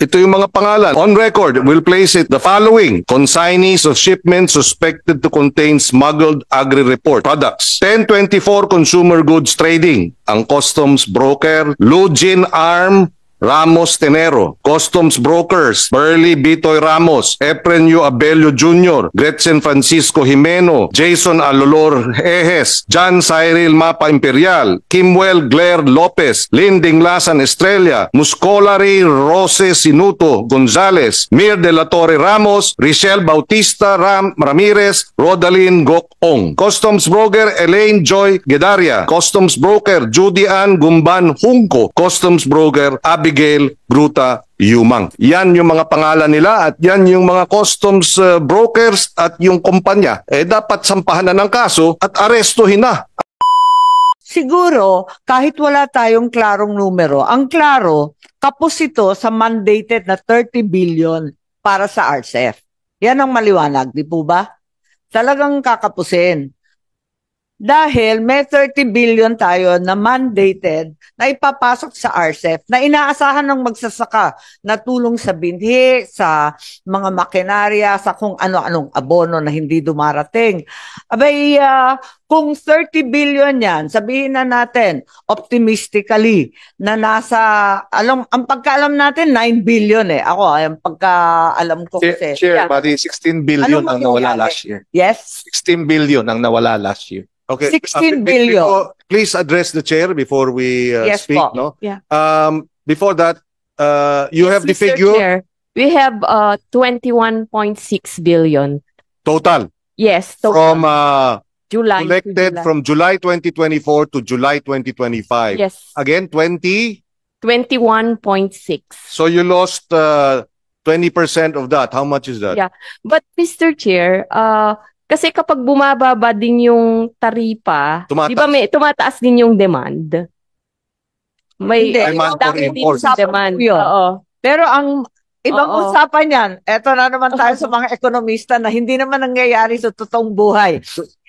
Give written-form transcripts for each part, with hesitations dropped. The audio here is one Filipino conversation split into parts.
Ito yung mga pangalan. On record, we'll place it the following. Consignees of shipments suspected to contain smuggled agri-report products. 1024 Consumer Goods Trading. Ang customs broker, Lugin Arm Ramos Tenero. Customs brokers, Burley Bitoy Ramos, Efrenio Abelio Jr., Gretchen Francisco Jimeno, Jason Alolor Ejes, John Cyril Mapa Imperial, Kimwell Blair Lopez, Linding Lasan Estrella, Muscolari Rose Sinuto Gonzales, Mir de la Torre Ramos, Richelle Bautista Ramirez, Rodalyn Gokong. Customs broker Elaine Joy Gedaria. Customs broker Judy Ann Gumban Hungko. Customs broker Abigail Gruta Yumang. Yan yung mga pangalan nila at yan yung mga customs brokers at yung kumpanya. Dapat sampahan na ng kaso at arestuhin na. Siguro, kahit wala tayong klarong numero, ang klaro, kapos ito sa mandated na 30 billion para sa RCEP. Yan ang maliwanag, di po ba? Talagang kakapusin. Dahil may 30 billion tayo na mandated na ipapasok sa RCEP na inaasahan ng magsasaka na tulong sa binhi, sa mga makinarya, sa kung ano-anong abono na hindi dumarating. Abay, kung 30 billion yan, sabihin na natin optimistically na nasa, ang pagkaalam natin 9 billion eh. Ako, ang pagkaalam ko kasi. Chair, pati 16 billion ang nawala last year. Yes? 16 billion ang nawala last year. Okay. 16 billion. Please address the chair before we Yes, speak. po. No? Yeah. Before that, you have the Mr. figure Chair, we have 21.6 billion. total Yes, so from July to collected July. from July 2024 to July 2025. Yes, Again, 20. 21.6. So you lost 20% of that. How much is that? Yeah. But Mr. Chair, kasi kapag bumababa din yung taripa, Tumataas. di ba may tumataas din yung demand? May Hindi. Demand for dami din import. sa demand. Yun. Oo. Pero ang ibang Oo. usapan yan, eto na naman tayo sa mga ekonomista na hindi naman nangyayari sa totoong buhay.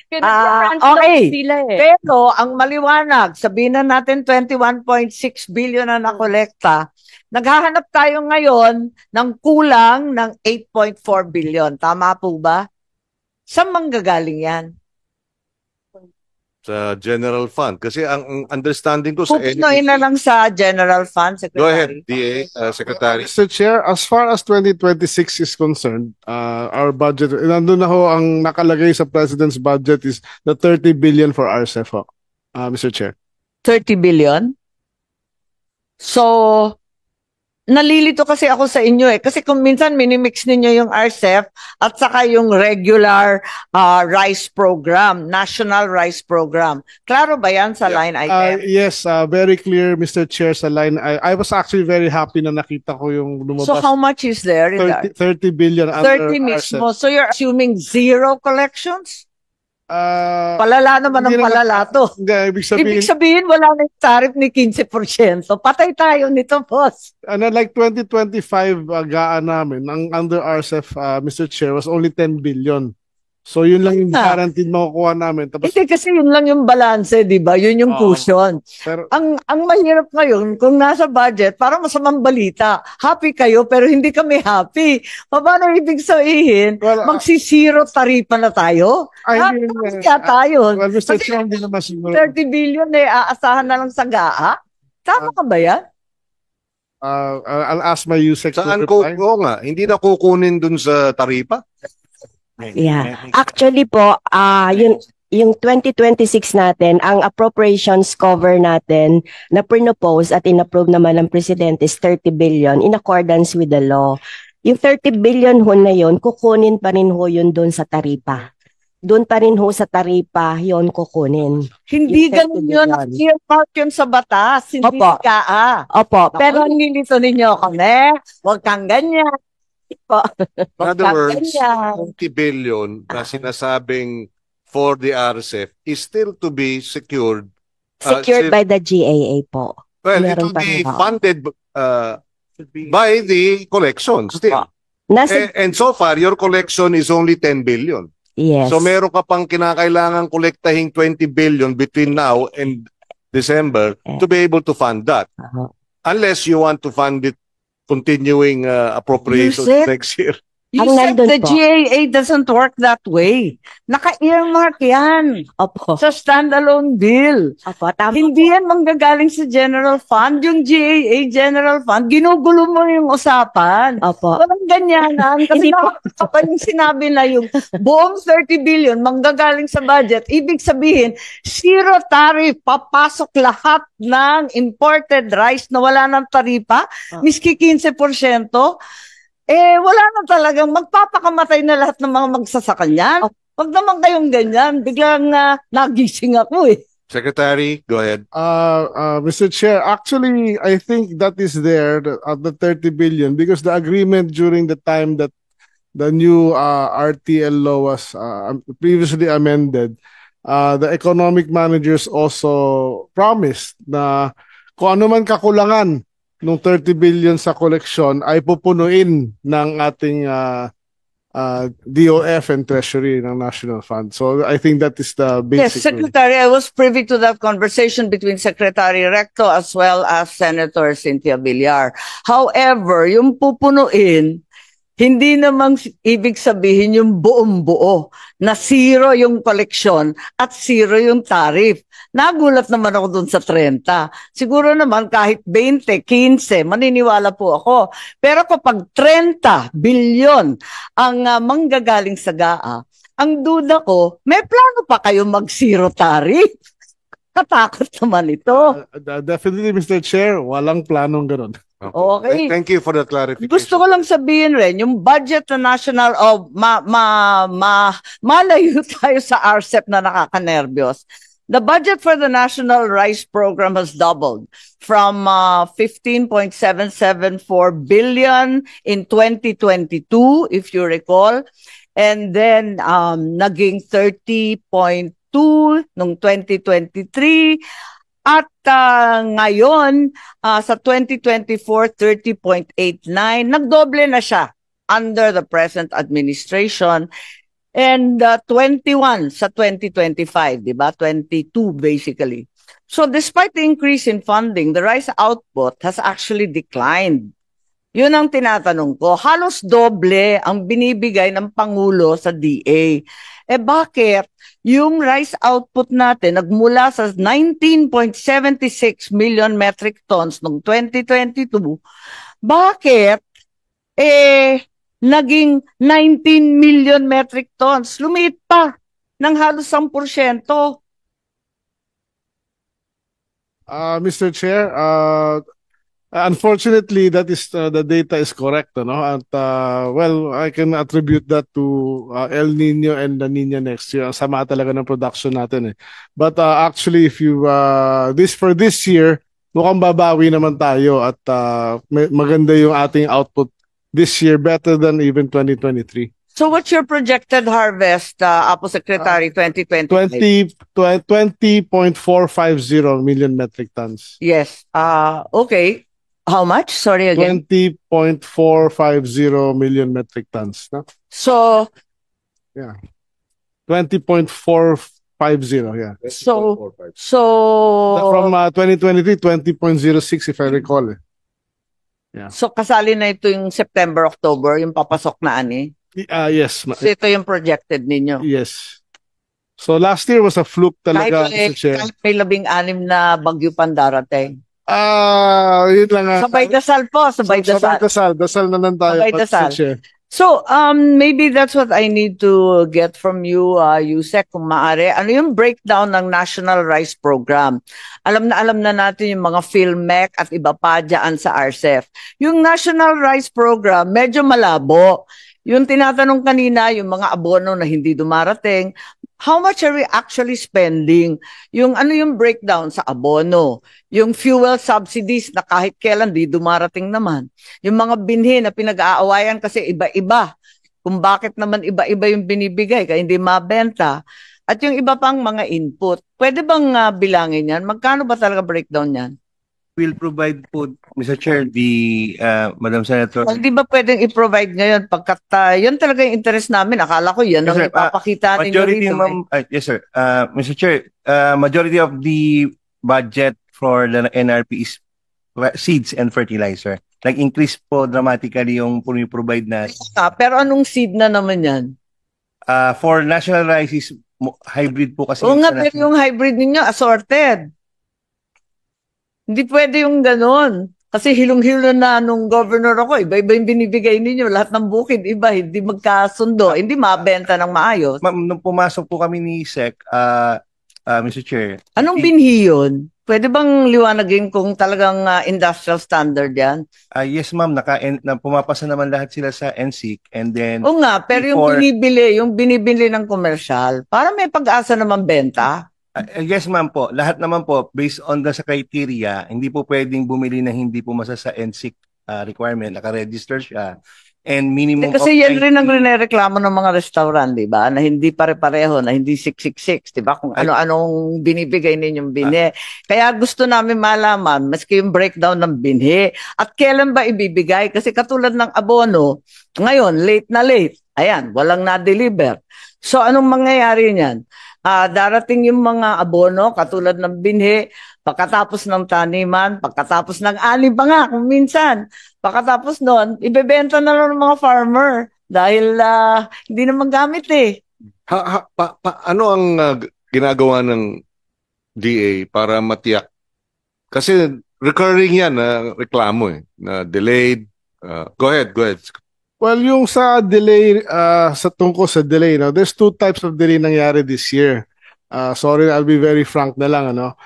Kaya Ah, nag-front load okay. sila eh. Pero ang maliwanag, sabihin na natin 21.6 billion na nakolekta, naghahanap tayo ngayon ng kulang ng 8.4 billion. Tama po ba? Saan manggagaling yan? Sa general fund. Kasi ang understanding ko sa Pupnoy na lang sa general fund, Secretary. Go ahead, DA, Secretary. Mr. Chair, as far as 2026 is concerned, our budget, nandun na ho ang nakalagay sa President's budget is the 30 billion for RCEP ho, Mr. Chair. 30 billion? So, nalilito kasi ako sa inyo eh. Kasi kung minsan minimix ninyo yung RCEP at saka yung regular rice program, National Rice Program. Klaro ba yan sa line item? Yes, very clear, Mr. Chair, sa line. I was actually very happy na nakita ko yung lumabas. So how much is there in that? 30 billion under 30 mismo. RCEP. So you're assuming zero collections? Palala naman ang hindi palala to. Ibig sabihin, Ibig sabihin wala na yung tariff ni 15%. Patay tayo nito, boss. like 2025 gaan namin, ang under RCEP, Mr. Chair, was only 10 billion. So yun lang yung guaranteed makukuha namin. Tapos, Hindi kasi yun lang yung balance, di ba? Yun yung Oo. cushion. pero, Ang mahirap ngayon, kung nasa budget, parang masamang balita. Happy kayo, pero hindi kami happy. Paano ibig sabihin, Well, magsisiro taripa na tayo? hindi Kaya tayo. well, Mr. Kasi Chair, hindi naman siguro. 30 billion aasahan na lang sa GAA? Tama ka ba yan? I'll ask my USEC to Saan ko, reply. oo nga, hindi na kukunin dun sa taripa? Yeah. Actually po, yung 2026 natin, ang appropriations cover natin na propose at inapprove naman ng Presidente is 30 billion in accordance with the law. Yung 30 billion ho na yun, kukunin pa rin ho yun doon sa taripa. Doon pa rin ho sa taripa yun kukunin. Hindi Yung 30 ganun yun. billion. Clear part yun sa batas. Hindi Opo. GAA. Opo, Pero pero nilito ninyo kami. Huwag kang ganyan. In Huwag other kang words, ganyan. 20 billion na sinasabing for the RCEP is still to be secured. secured by the GAA po. Well, it meron will pa be rin, oo. funded by the collection still. Nasa, And so far, your collection is only 10 billion. yes. So meron ka pang kinakailangan kolektahin 20 billion between now and December to be able to fund that. Oo. Unless you want to fund it continuing appropriations Yusek, next year. You Ang said nandun the po. GAA doesn't work that way. Naka-earmark yan Opo. sa standalone bill. Opo, tama. Hindi yan manggagaling sa general fund. Yung GAA general fund, ginugulo mo yung usapan. Opo. Walang ganyanan. Kasi Hindi po. nakakapa yung sinabi na yung buong 30 billion manggagaling sa budget. Ibig sabihin, zero tariff. Papasok lahat ng imported rice na wala ng taripa. Miski 15%. Wala na talagang magpapakamatay na lahat ng mga magsasaka niyan. Wag naman kayong ganyan. Biglang nagising ako eh. Secretary, go ahead. Mr. Chair, actually, I think that is there, the 30 billion, because the agreement during the time that the new RTL law was previously amended, the economic managers also promised na kung ano man kakulangan nung 30 billion sa koleksyon ay pupunuin ng ating DOF and Treasury ng National Fund. So I think that is the Yes, basic. Secretary, I was privy to that conversation between Secretary Recto as well as Senator Cynthia Villar. However, yung pupunuin, hindi namang ibig sabihin yung buong buo na zero yung koleksyon at zero yung tariff. Nagulat naman ako dun sa 30. Siguro naman kahit 20, 15, maniniwala po ako. Pero kapag 30 bilyon ang manggagaling sa GAA, ang duda ko, may plano pa kayo mag-zero tariff? Katakot naman ito. Definitely, Mr. Chair, walang planong ganun. Okay. Thank you for that clarification. Gusto ko lang sabihin rin, yung budget na national, malayo tayo sa RCEP na nakakanervyos. The budget for the National Rice Program has doubled from 15.774 billion in 2022, if you recall, and then naging 30.2 noong 2023, at ngayon sa 2024, 30.89, nagdoble na siya under the present administration. And 21 sa 2025, di ba? 22 basically. So despite the increase in funding, the rice output has actually declined. Yun ang tinatanong ko. Halos doble ang binibigay ng Pangulo sa DA. Bakit yung rice output natin nagmula sa 19.76 million metric tons noong 2022, bakit naging 19 million metric tons? Lumiit pa ng halos 10%. Mr. Chair, unfortunately, that is the data is correct, no? At well, I can attribute that to El Nino and La Nina next year. Ang sama talaga ng production natin eh. But actually, if you for this year, mukhang babawi naman tayo at maganda yung ating output this year, better than even 2023. So what's your projected harvest, Apo Secretary, 2020? 20.450 million metric tons. Yes. Okay. How much? Sorry again. 20.450 million metric tons. No? So, Yeah. 20.450, yeah. so, From 2023, 20.06 if I recall. so kasali na ito yung September, October, yung papasok na ani. Yes. So ito yung projected ninyo. Yes. So last year was a fluke talaga, Mr. Chair. Kahit may 16 na bagyo pang darating. Yun lang nga. Sabay dasal po, sabay dasal. Dasal na lang tayo, Sabay Mr. dasal. Chair. So, maybe that's what I need to get from you, Yusek, kung maaari. Ano yung breakdown ng National Rice Program? Alam na natin yung mga PhilMec at iba pa dyan sa RCEF. Yung National Rice Program, medyo malabo. Yung tinatanong kanina, yung mga abono na hindi dumarating, how much are we actually spending? Yung ano yung breakdown sa abono? Yung fuel subsidies na kahit kailan di dumarating naman. Yung mga binhi na pinag-aawayan kasi iba-iba. Kung bakit naman iba-iba yung binibigay kaya hindi mabenta. At yung iba pang mga input. Pwede bang bilangin yan? Magkano ba talaga breakdown yan? Will provide po, Mr. Chair, the Madam Senator. Well, di ba pwedeng i-provide ngayon pagkat yun talaga yung interest namin. Akala ko yan ang ipapakita ninyo Majority, rito. ma'am, yes, sir. Mr. Chair, majority of the budget for the NRP is seeds and fertilizer. nag-increase po dramatically yung provide na Pero anong seed na naman yan? for national rice is hybrid po kasi. Oo nga, sa pero yung hybrid ninyo, assorted. Hindi pwede yung ganon. Kasi hilong-hilo na nung governor ako, iba-iba yung binibigay ninyo. Lahat ng bukid, iba, hindi magkasundo, hindi mabenta ng maayos. Ma'am, nung pumasok po kami ni SEC, Mr. Chair. Anong binhi yun? Pwede bang liwanagin kung talagang industrial standard yan? Yes, ma'am, pumapasa naman lahat sila sa NSIC and then Oo nga, pero before- yung binibili ng komersyal, para may pag-asa naman benta. yes, ma'am po. Lahat naman po, based on the sa criteria, hindi po pwedeng bumili na hindi pumasa sa NSIC requirement. Naka-register siya. And minimum Kasi yan of rin ang rinereklamo ng mga restaurant, di ba? Na hindi pare-pareho, na hindi 666, di ba? Kung ano-anong binibigay ninyong binhi. Kaya gusto namin malaman, maski yung breakdown ng binhi, at kailan ba ibibigay? Kasi katulad ng abono, ngayon, late na late. Ayan, walang na-deliver. So, anong mangyayari niyan? Darating yung mga abono, katulad ng binhi, pagkatapos ng taniman, pagkatapos ng ani pa nga, kung minsan. Pagkatapos nun, ibebenta na lang ng mga farmer dahil hindi naman gamit eh. Ano ang ginagawa ng DA para matiyak? Kasi recurring yan na reklamo na delayed. Go ahead. Well, yung sa delay, sa tungkol sa delay, no, there's two types of delay nangyari this year. Sorry, I'll be very frank na lang, ano.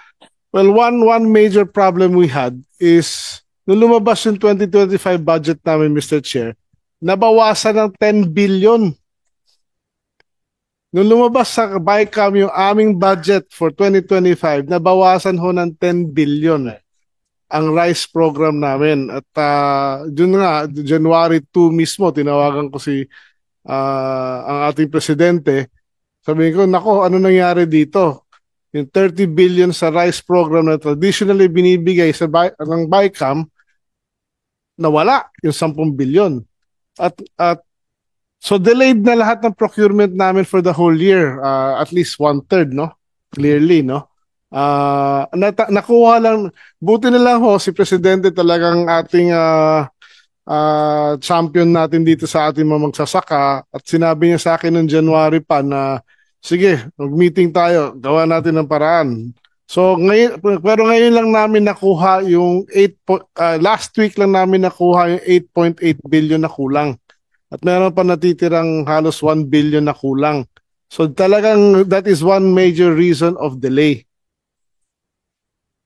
Well, one major problem we had is nung lumabas yung 2025 budget namin, Mr. Chair, nabawasan ng 10 billion. Nung lumabas sa BICAM yung aming budget for 2025, nabawasan ho ng 10 billion ang rice program namin. At dun nga, January 2 mismo, tinawagan ko ang ating presidente. Sabi ko, nako, ano nangyari dito? Yung 30 billion sa rice program na traditionally binibigay ng BICAM, nawala yung 10 billion. At so delayed na lahat ng procurement namin for the whole year, at least 1/3, no? Clearly, no? Nakuha lang, buti na lang ho, si Presidente talagang ating champion natin dito sa ating mga magsasaka, at sinabi niya sa akin noong January pa na sige, mag-meeting tayo, gawa natin ng paraan. So ngayon lang namin nakuha yung last week lang namin nakuha yung 8.8 billion na kulang. At meron pa natitirang halos 1 billion na kulang. So talagang that is one major reason of delay.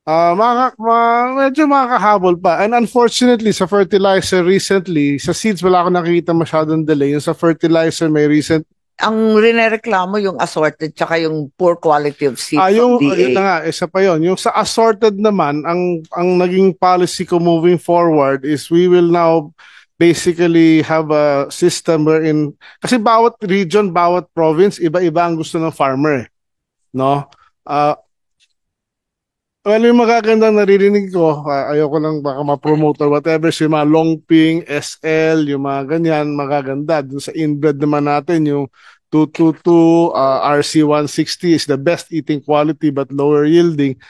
Medyo makakahabol pa. And unfortunately, sa fertilizer recently, sa seeds wala ako nakikita masyadong delay. Yung sa fertilizer may recent. Ang rinereklamo yung assorted tsaka yung poor quality of seeds Yun of DA. na nga, isa pa yun. Yung sa assorted naman, ang naging policy ko moving forward is we will now basically have a system wherein, kasi bawat region, bawat province, iba-iba ang gusto ng farmer. No? Well, yung magagandang naririnig ko, ayoko lang baka ma-promote or whatever, so yung mga Longping, SL, yung mga ganyan, magaganda. Doon sa inbred naman natin, yung 222, RC160 is the best eating quality but lower yielding.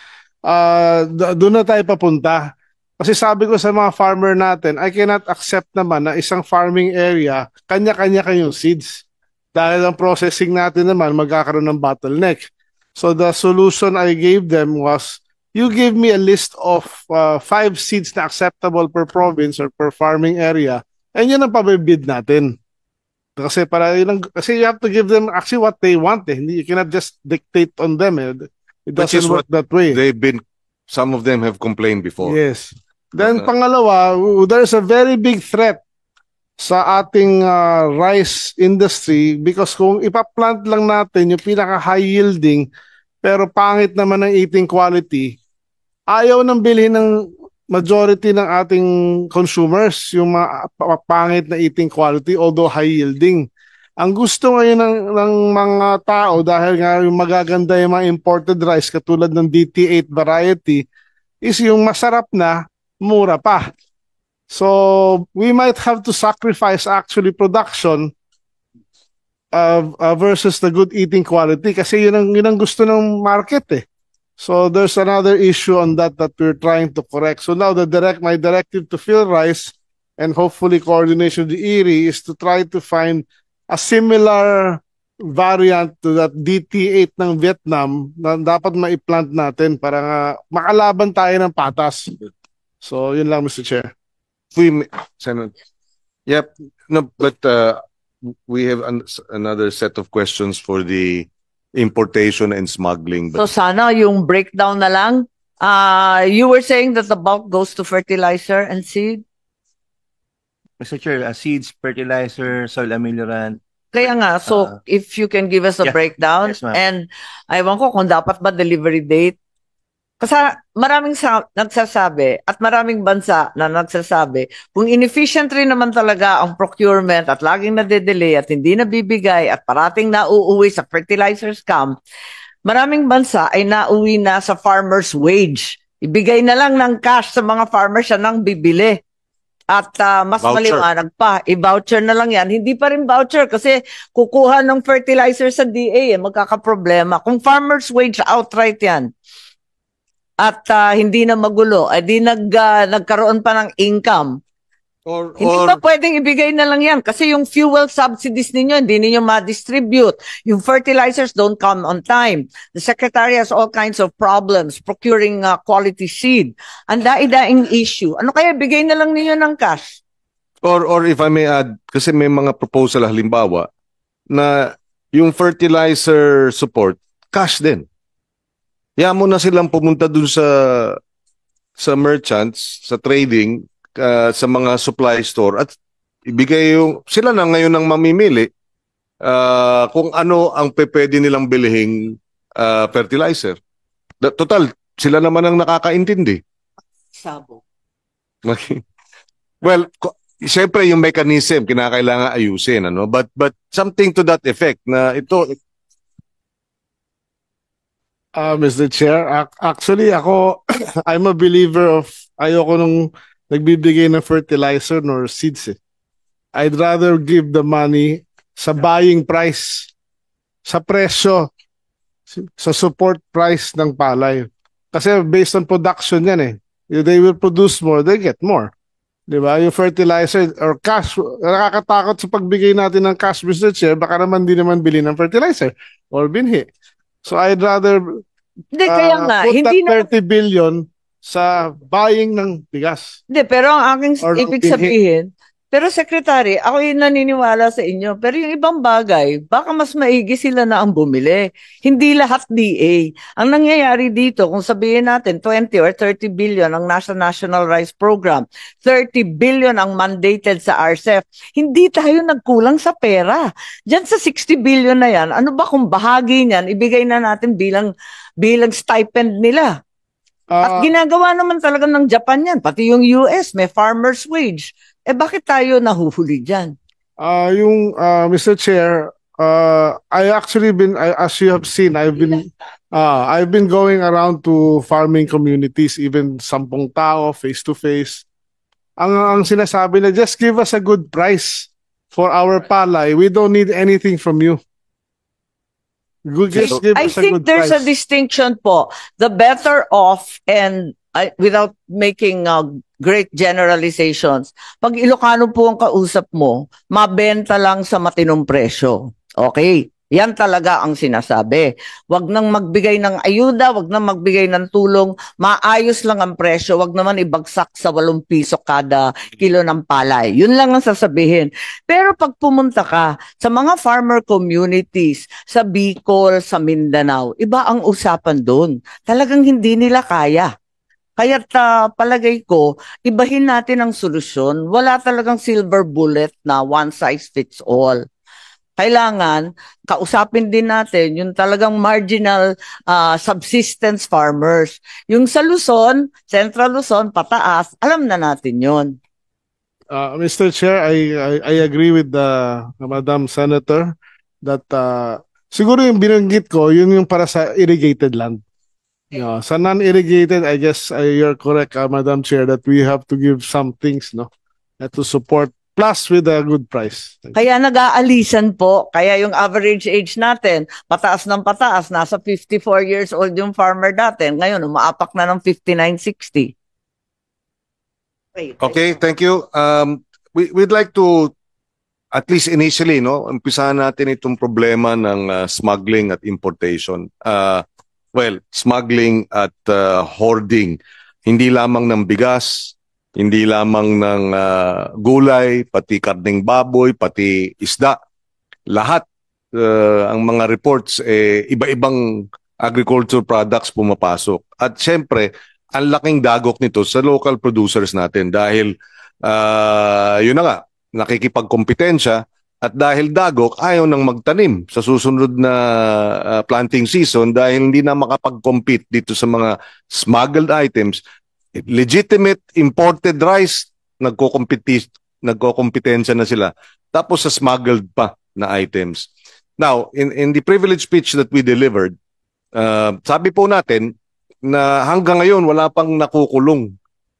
Doon na tayo papunta. Kasi sabi ko sa mga farmer natin, I cannot accept naman na isang farming area, kanya-kanya kayong seeds. Dahil ang processing natin naman, magkakaroon ng bottleneck. So the solution I gave them was, you give me a list of 5 seeds na acceptable per province or per farming area, and yun ang pabibid natin. Kasi kasi you have to give them actually what they want. You cannot just dictate on them. It doesn't work that way. Some of them have complained before. Yes. Then pangalawa, there's a very big threat sa ating rice industry because kung ipaplant lang natin yung pinaka high yielding pero pangit naman ang eating quality, ayaw nang bilhin ng majority ng ating consumers yung pangit na eating quality although high yielding. Ang gusto ngayon ng mga tao dahil nga yung magaganda yung mga imported rice katulad ng DT8 variety is yung masarap na, mura pa. So we might have to sacrifice actually production versus the good eating quality kasi yun ang gusto ng market eh. So there's another issue on that we're trying to correct. So now my directive to PhilRice and hopefully coordination with the ERI is to try to find a similar variant to that DT8 ng Vietnam na dapat maiplant natin para nga makalaban tayo ng patas. So yun lang, Mr. Chair. Senator. Yep. No, but we have another set of questions for the importation and smuggling. So sana yung breakdown na lang. You were saying that the bulk goes to fertilizer and seed? Mr. Chair, seeds, fertilizer, soil ameliorant. Kaya nga, so if you can give us a yeah. breakdown, Yes, ma'am. and aywan ko kung dapat ba delivery date. Kasi maraming nagsasabi at maraming bansa na nagsasabi, kung inefficient rin naman talaga ang procurement at laging nade-delay at hindi nabibigay at parating nauuwi sa fertilizer scam, maraming bansa ay nauwi na sa farmer's wage. Ibigay na lang ng cash sa mga farmers siya nang bibili. At mas Voucher. maliwanag pa, i-voucher na lang yan. Hindi pa rin voucher kasi kukuha ng fertilizer sa DA, magkakaproblema. Kung farmer's wage, outright yan. At hindi na magulo, di nagkaroon pa ng income. Hindi ba pwedeng ibigay na lang yan? Kasi yung fuel subsidies ninyo, hindi ninyo ma-distribute. Yung fertilizers don't come on time. The Secretary has all kinds of problems procuring quality seed. Ang daing issue. Ano kaya bigay na lang ninyo ng cash? Or if I may add, kasi may mga proposal halimbawa na yung fertilizer support, cash din. Kaya mo na silang pumunta dun sa merchants, sa trading, sa mga supply store at ibigay sila na ngayon ang mamimili kung ano ang pwede nilang bilhing fertilizer. Total, sila naman ang nakakaintindi. Sabo. Well, siyempre yung mechanism kinakailangan ayusin, ano? But something to that effect na ito. Mr. Chair, actually ako, I'm a believer of ayoko nung nagbibigay ng fertilizer nor seeds. I'd rather give the money sa buying price, sa presyo, sa support price ng palay. Kasi based on production yan eh. If they will produce more, they get more. Diba? Yung fertilizer or cash, nakakatakot sa pagbigay natin ng cash, Mr. Chair, baka naman di naman bili ng fertilizer or binhi. So I'd rather Hindi, kaya nga, put hindi that 30 billion sa buying ng bigas. Hindi, pero ang aking Or ibig binhi. sabihin, pero Secretary, ako yung naniniwala sa inyo, pero yung ibang bagay, baka mas maigi sila na ang bumili. Hindi lahat DA. Ang nangyayari dito, kung sabihin natin 20 or 30 billion ang National Rice Program, 30 billion ang mandated sa RCEP, hindi tayo nagkulang sa pera. Diyan sa 60 billion na yan, ano ba kung bahagi niyan, ibigay na natin bilang stipend nila. At ginagawa naman talaga ng Japan yan, pati yung US, may farmer's wage. Bakit tayo nahuhuli dyan? Mr. Chair, I actually as you have seen, I've been going around to farming communities, even 10 tao, face to face. Ang sinasabi na, just give us a good price for our palay. We don't need anything from you. Just give I us a think good there's a price. distinction po. The better off and without making great generalizations, pag Ilocano po ang kausap mo, mabenta lang sa matinong presyo. Okay? Yan talaga ang sinasabi. Wag nang magbigay ng ayuda, wag nang magbigay ng tulong, maayos lang ang presyo, wag naman ibagsak sa 8 piso kada kilo ng palay. Yun lang ang sasabihin. Pero pag pumunta ka sa mga farmer communities, sa Bicol, sa Mindanao, iba ang usapan doon. Talagang hindi nila kaya. Kaya't palagay ko, ibahin natin ang solusyon. Wala talagang silver bullet na one size fits all. Kailangan, kausapin din natin yung talagang marginal subsistence farmers. Yung sa Luzon, Central Luzon, pataas, alam na natin yon. Mr. Chair, I agree with Madam Senator that siguro yung binanggit ko, yun yung para sa irrigated land. Sa non-irrigated, I guess you're correct, Madam Chair, that we have to give some things to support. plus with a good price. Kaya nag-aalisan po, kaya yung average age natin, pataas ng pataas, nasa 54 years old yung farmer natin. Ngayon, umaapak na ng 59, 60. Okay, thank you. We'd like to, at least initially, no, umpisahan natin itong problema ng smuggling at importation. Well, smuggling at hoarding. Hindi lamang ng bigas, hindi lamang ng gulay, pati karneng baboy, pati isda. Lahat, ang mga reports, iba-ibang agriculture products pumapasok. At syempre, ang laking dagok nito sa local producers natin dahil yun na nga, nakikipagkompetensya at dahil dagok, ayaw nang magtanim sa susunod na planting season dahil hindi na makapag-compete dito sa mga smuggled items. Legitimate imported rice, nagkokompetensya na sila. Tapos sa smuggled pa na items. Now, in the privilege speech that we delivered, sabi po natin na hanggang ngayon wala pang nakukulong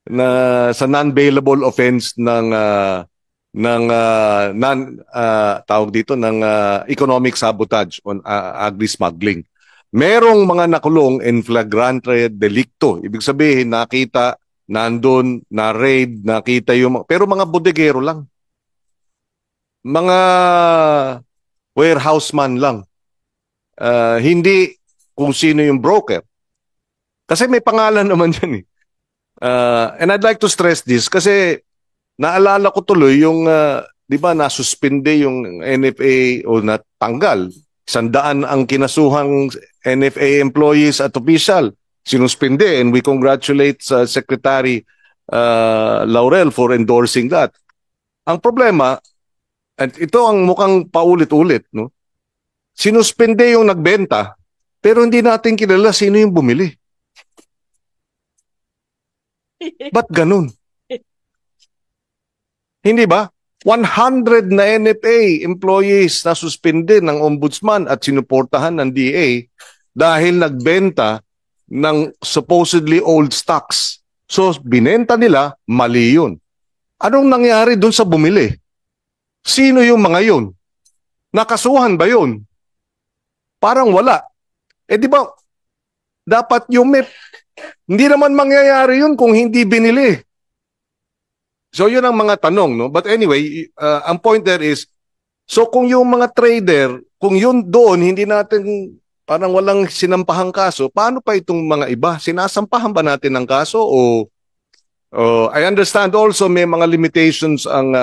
na sa non-bailable offense ng tawag dito ng economic sabotage on agri-smuggling. Merong mga nakulong in flagrante delicto. Ibig sabihin nakita nandun, na raid, nakita yung pero mga bodegero lang. Mga warehouseman lang. Hindi kung sino yung broker. Kasi may pangalan naman yan eh. And I'd like to stress this kasi naalala ko tuloy yung, di ba, nasuspinde yung NFA o natanggal. 100 ang kinasuhang NFA employees at official. Sinuspinde and we congratulate Secretary Laurel for endorsing that. Ang problema, at ito ang mukhang paulit-ulit, no? Sinuspinde yung nagbenta pero hindi natin kilala sino yung bumili. Ba't ganun? Hindi ba? 100 na NFA employees na suspende ng ombudsman at sinuportahan ng DA dahil nagbenta ng supposedly old stocks. So, binenta nila, mali yun. Anong nangyari dun sa bumili? Sino yung mga yun? Nakasuhan ba yun? Parang wala. Di ba, dapat yung hindi naman mangyayari yun kung hindi binili. So yun ang mga tanong, no? But anyway, ang point there is, so kung yung mga trader, kung yun doon, hindi natin, parang walang sinampahang kaso, paano pa itong mga iba? Sinasampahan ba natin ng kaso? O I understand also may mga limitations ang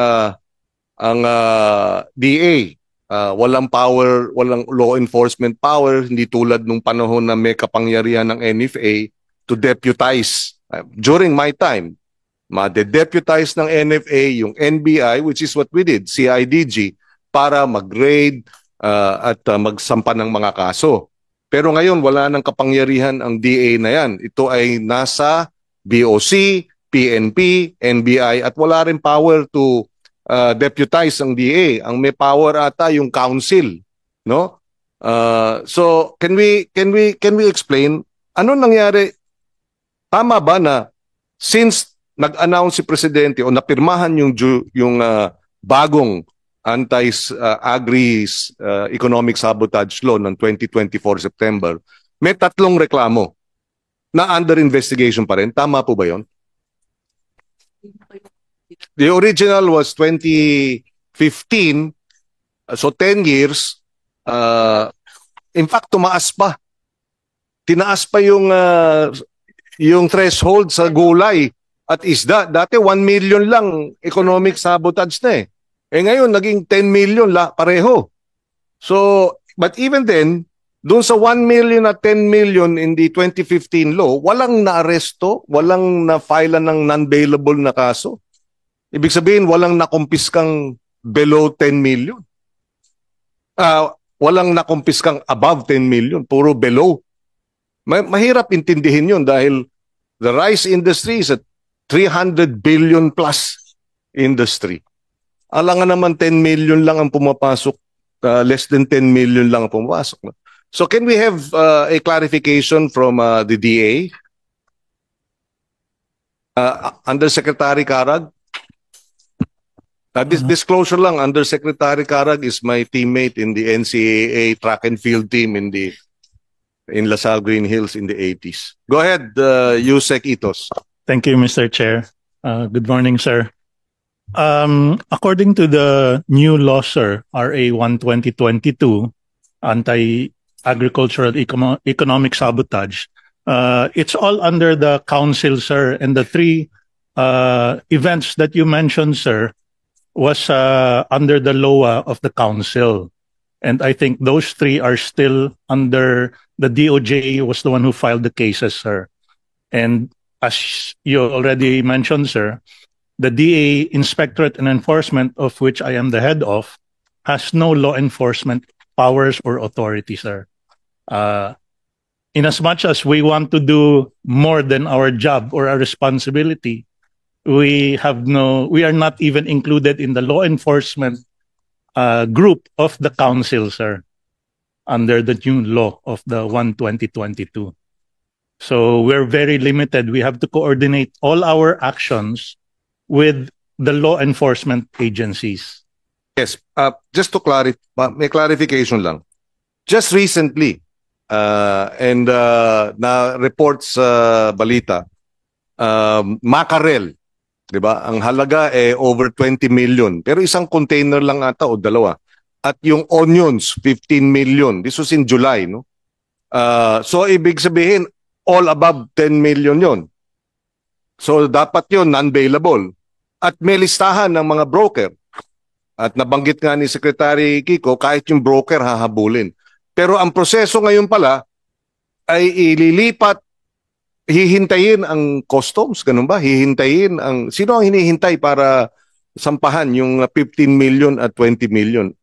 DA. Walang power, walang law enforcement power, hindi tulad nung panahon na may kapangyarihan ng NFA to deputize. During my time, ma-deputize ng NFA yung NBI, which is what we did, CIDG, para mag-raid at magsampa ng mga kaso. Pero ngayon, wala nang kapangyarihan ang DA na yan. Ito ay nasa BOC, PNP, NBI, at wala rin power to deputize ang DA. Ang may power ata yung council, no? So can we explain ano nangyari? Tama ba na since nag-announce si presidente o napirmahan yung bagong anti-agri economic sabotage law ng 2024 September, may 3 reklamo na under investigation pa rin. Tama po ba 'yon? The original was 2015, so 10 years. In fact, tumaas pa. Tinaas pa yung threshold sa gulay at isda. Dati 1 million lang economic sabotage na eh. Ngayon, naging 10 million pareho. So, but even then, doon sa 1 million at 10 million in the 2015 law, walang naaresto, walang na-file ng non-bailable na kaso. Ibig sabihin, walang nakumpiskang below 10 million. Walang nakumpiskang above 10 million, puro below. Mahirap intindihin yun dahil the rice industry is a 300 billion plus industry. Alangan naman 10 million lang ang pumapasok, less than 10 million lang ang pumapasok. So can we have a clarification from the DA? Undersecretary Carag? Disclosure lang, Undersecretary Carag is my teammate in the NCAA track and field team in LaSalle Green Hills in the 80s. Go ahead, Yusek Itos. Thank you, Mr. Chair. Good morning, sir. According to the new law, sir, RA 1/2022, Anti-Agricultural Economic Sabotage, it's all under the council, sir, and the three events that you mentioned, sir, was under the LOA of the council. And I think those three are still under the DOJ was the one who filed the cases, sir. And as you already mentioned, sir, the DA Inspectorate and Enforcement, of which I am the head of, has no law enforcement powers or authority, sir. In as much as we want to do more than our job or our responsibility, we are not even included in the law enforcement group of the council, sir, under the new law of the 1/2022. So we're very limited. We have to coordinate all our actions with the law enforcement agencies. Yes, just to clarify, may clarification lang. Just recently, and na reports sa balita, mackerel, di ba? Ang halaga over 20 million. Pero isang container lang ata o dalawa. At yung onions, 15 million. This was in July, no? So ibig sabihin, all above 10 million yon. So dapat yon non-bailable. At may listahan ng mga broker. At nabanggit nga ni Secretary Kiko, kahit yung broker hahabulin. Pero ang proseso ngayon pala ay ililipat, hihintayin ang customs, ganun ba? Hihintayin ang, sino ang hinihintay para sampahan yung 15 million at 20 million?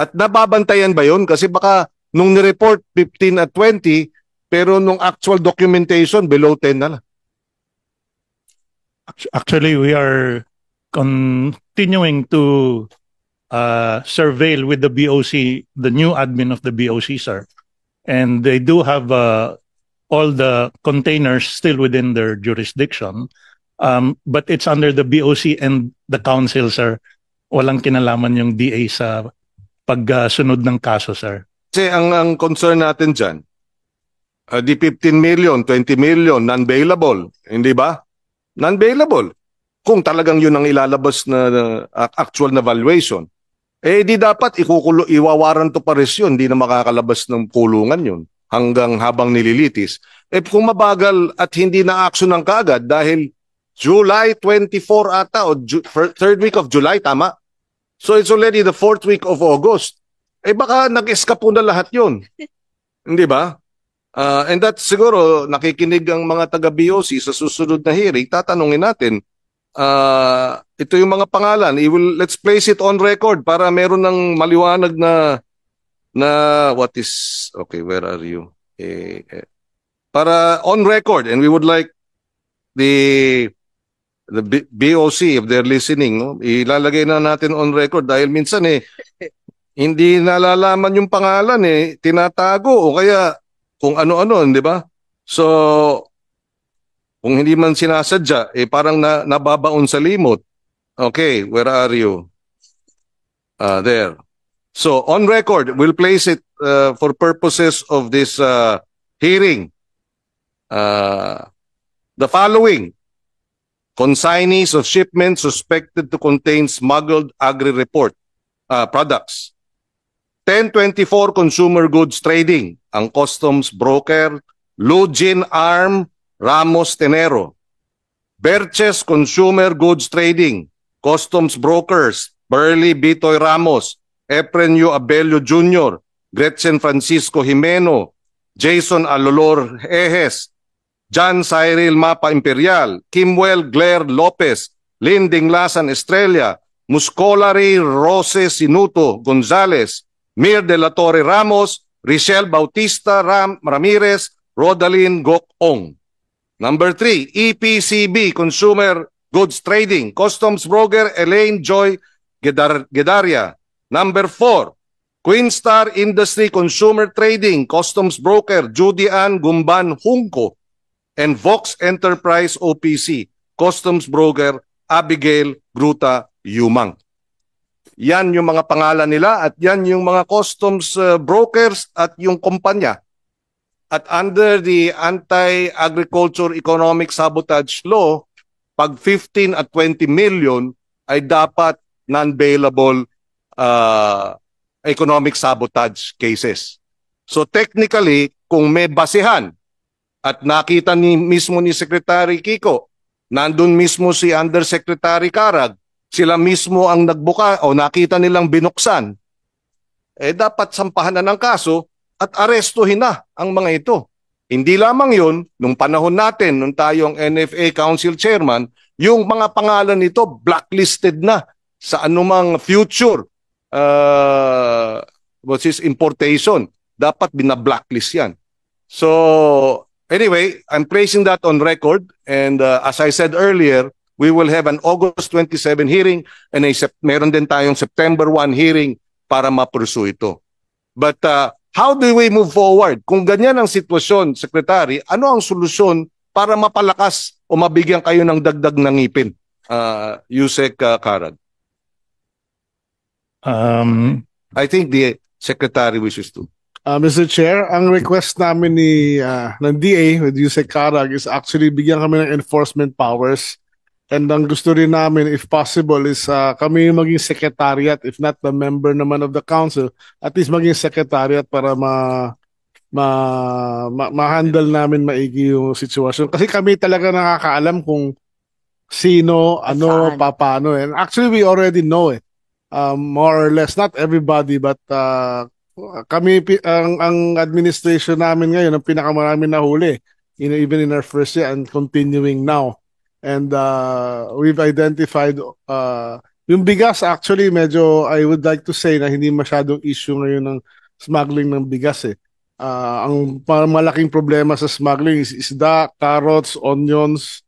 At nababantayan ba yun? Kasi baka nung nireport 15 at 20, pero nung actual documentation, below 10 na lang. Actually, we are continuing to surveil with the BOC, the new admin of the BOC, sir. And they do have all the containers still within their jurisdiction. But it's under the BOC and the council, sir. Walang kinalaman yung DA sa pagsunod ng kaso, sir. Kasi ang concern natin dyan, di 15 million, 20 million, non-bailable. Hindi ba? Non-bailable. Kung talagang yun ang ilalabas na actual na valuation, di dapat iwawaran to pares yun, hindi na makakalabas ng kulungan yun hanggang habang nililitis. Kung mabagal at hindi na action ng kaagad dahil July 24 ata o third week of July, tama? So it's already the fourth week of August. Baka nag-eskapo na lahat yun. Hindi ba? And that siguro nakikinig ang mga taga-BOC sa susunod na hearing, tatanungin natin, ito yung mga pangalan. Let's place it on record para meron ng maliwanag na what is, okay, where are you? Para on record, and we would like the BOC, if they're listening, no? Ilalagay na natin on record dahil minsan hindi nalalaman yung pangalan tinatago o kaya kung ano-ano, di ba? So, kung hindi man sinasadya, parang nababaon sa limot. Okay, where are you? There. So, on record, we'll place it for purposes of this hearing. The following: consignees of shipments suspected to contain smuggled agri-report products. 1024 Consumer Goods Trading, ang customs broker, Lugin Arm Ramos Tenero. Berches Consumer Goods Trading, customs brokers, Burley Bitoy Ramos, Efrenio Abelio Jr., Gretchen Francisco Jimeno, Jason Alolor Ejes, John Cyril Mapa Imperial, Kimwell Blair Lopez, Linding Lasan Estrella, Muscolari Rose Sinuto Gonzales, Mir de la Torre Ramos, Richelle Bautista Ramirez, Rodalyn Gokong. Number 3, EPCB Consumer Goods Trading, Customs Broker Elaine Joy Gedaria. Number 4, Queenstar Industry Consumer Trading, Customs Broker Judy Ann Gumban Junco. And Vox Enterprise OPC, Customs Broker Abigail Gruta Yumang. Yan yung mga pangalan nila at yan yung mga customs brokers at yung kumpanya. At under the Anti-Agriculture Economic Sabotage Law, pag 15 at 20 million ay dapat non-bailable economic sabotage cases. So technically, kung may basehan at nakita mismo ni Secretary Kiko, nandun mismo si Undersecretary Carag, sila mismo ang nagbuka o nakita nilang binuksan, dapat sampahan na ng kaso at arestuhin na ang mga ito. Hindi lamang yun, nung panahon natin, nung tayong NFA Council Chairman, yung mga pangalan nito blacklisted na sa anumang future importation. Dapat bina-blacklist yan. So, anyway, I'm placing that on record and as I said earlier, we will have an August 27 hearing and meron din tayong September 1 hearing para ma-pursue ito. But how do we move forward? Kung ganyan ang sitwasyon, Secretary, ano ang solusyon para mapalakas o mabigyan kayo ng dagdag na ngipin? Yusek Carag. I think the Secretary wishes to. Mr. Chair, ang request namin ng DA with Yusek Carag is actually bigyan kami ng enforcement powers. And ang gusto rin namin, if possible, is kami maging secretariat, if not the member naman of the council, at least maging secretariat para ma-handle namin maigi yung sitwasyon. Kasi kami talaga nakakaalam kung sino, ano, paano. And actually, we already know it. More or less, not everybody, but kami, ang administration namin ngayon, ang pinakamarami nahuli, even in our first year and continuing now. And we've identified yung bigas actually medyo I would like to say na hindi masyadong issue ngayon ng smuggling ng bigas eh. Ang malaking problema sa smuggling is isda, carrots, onions,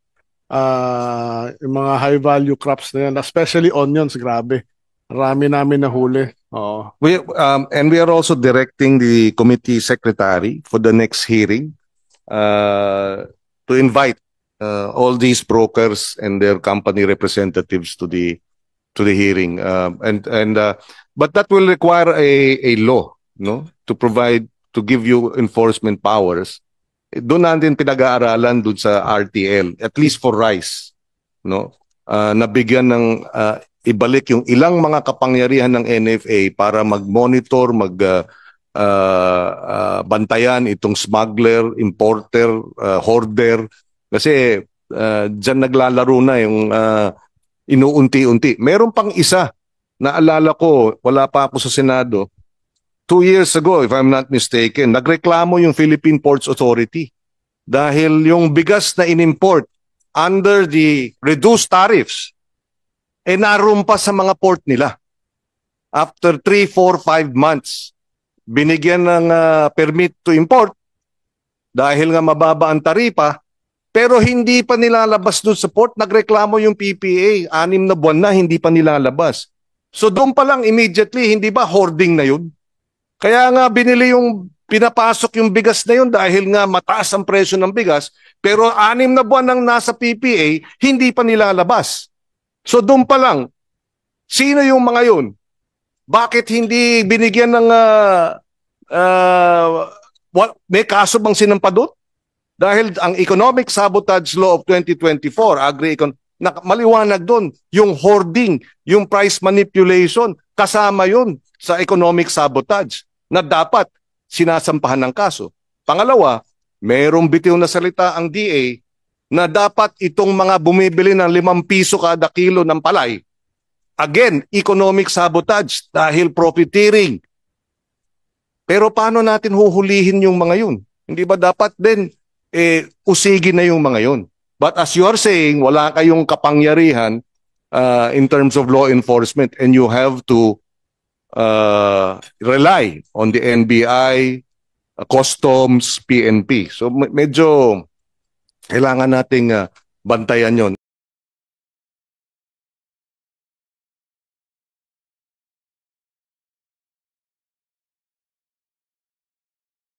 yung mga high value crops na yan, especially onions, grabe. Marami namin nahuli. And we are also directing the committee secretary for the next hearing to invite all these brokers and their company representatives to the hearing, but that will require a law, no, to give you enforcement powers. Doon natin pinag-aaralan doon sa RTL, at least for rice, no, nabigyan ng ibalik yung ilang mga kapangyarihan ng NFA para mag-monitor, bantayan itong smuggler, importer, hoarder. Kasi dyan naglalaro na yung inuunti-unti. Meron pang isa, naalala ko, wala pa ako sa Senado, 2 years ago, if I'm not mistaken, nagreklamo yung Philippine Ports Authority dahil yung bigas na inimport under the reduced tariffs, narumpa sa mga port nila. After 3, 4, 5 months, binigyan ng permit to import dahil nga mababa ang taripa, pero hindi pa nilalabas doon sa port. Nagreklamo yung PPA, 6 na buwan na hindi pa nilalabas. So doon pa lang immediately, hindi ba hoarding na yun? Kaya nga pinapasok yung bigas na yun dahil nga mataas ang presyo ng bigas, pero 6 na buwan nang nasa PPA, hindi pa nilalabas. So doon pa lang, sino yung mga yun? Bakit hindi binigyan ng may kaso bang sinampa doon? Dahil ang Economic Sabotage Law of 2024, maliwanag doon, yung hoarding, yung price manipulation, kasama yun sa economic sabotage na dapat sinasampahan ng kaso. Pangalawa, mayroong bitiw na salita ang DA na dapat itong mga bumibili ng 5 piso kada kilo ng palay, again, economic sabotage dahil profiteering. Pero paano natin huhulihin yung mga yun? Hindi ba dapat din usigin na yung mga yun? But as you are saying, wala kayong kapangyarihan in terms of law enforcement and you have to rely on the NBI, customs, PNP. So medyo kailangan nating bantayan yon.